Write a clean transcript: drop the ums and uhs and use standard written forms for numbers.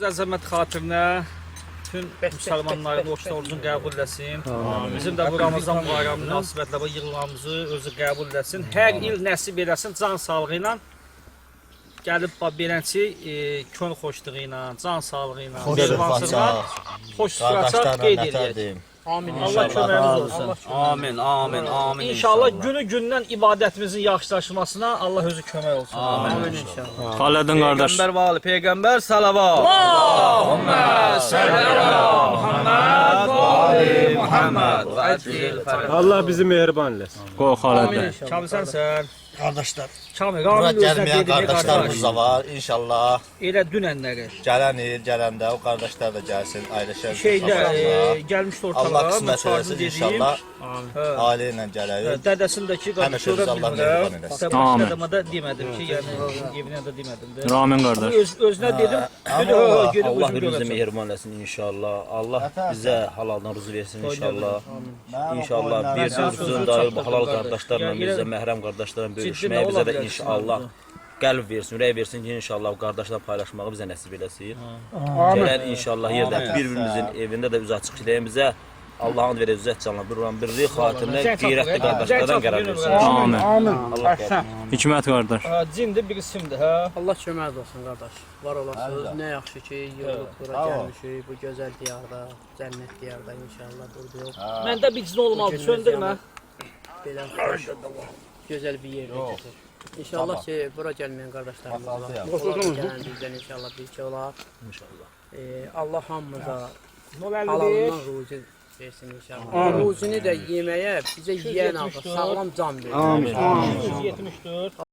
Əzəmət xatirinə bütün müsəlmanların oruç orucunu qəbul eləsin. Bizim də bu Ramazan bayramı münasibətlə bu yığılamızı özü qəbul eləsin. Hər il nəsib eləsin can sağlığı ilə. Gəlib beləncə kön xoşluğu ilə, can sağlığı ilə, xoş sıraçaq qeyd eləyək. Amin. Allah köməyimiz olsun. Amin, amin, amin. İnşallah günü-gündən ibadətimizin yaxşılaşmasına Allah özü kömək olsun. Amin inşallah. Xalədin qardaş. Peyğəmbər vali, Peyğəmbər salavat. Allahümmə səlli ələ Muhammed və ali Muhammed. Allah bizi mehriban eləsin. Qoy Xalədə. Kamil sənsən. Qardaşlar, Kamil, bura Ramil özünə gəlməyən dediyi qardaşlarımız da qardaş. var. İnşallah Elə dünənləri. gələn il, gələndə o qardaşlar da gəlsin, ailəşər. Şeydə gəlmişdi Allah ortalığa. qismət eləsin inşallah. Ailə ilə gələrik. Dədəsindəki Həmişə qardaşlara Allah bilmirəm. mehriban eləsin. Amin. Adama da demədim ki, yəni evinə də demədim də. Ramin qardaş. Özünə dedim, günü Allah özüm bir bizə görəcəm. mehriban eləsin inşallah. Allah bizə halaldan rızı versin inşallah. İnşallah bir düzgün dair bu halal qardaşlarla bizə məhrəm qardaşlarla bölüşməyə bizə də inşallah qəlb versin, ürək versin ki, inşallah bu qardaşla paylaşmağı bizə nəsib eləsin. Gələn inşallah yerdə bir-birimizin evində də üz açıq kiləyimizə Allah'ın verə üzət canla birlik xatirinə qeyrətli qardaşlardan qərar versin. Amin. Allah qərar. Hikmət qardaş. Cindir, birisimdir, hə? Allah kömək olsun qardaş. Var olasınız. Nə yaxşı ki, yığılıb bura gəlmişik. Bu gözəl diyarda, cənnət diyarda inşallah durduq. Məndə bir cin olmalı, söndürmə. Belə xoş, gözəl bir yer keçir. İnşallah ki, bura gəlməyən qardaşlarımız var. Gələn bizdən inşallah bir şey olar. İnşallah. Allah hamımıza halalından ruzi versin inşallah. Ruzini də yeməyə bizə yiyən aldı, sağlam can verir. Amin. 174.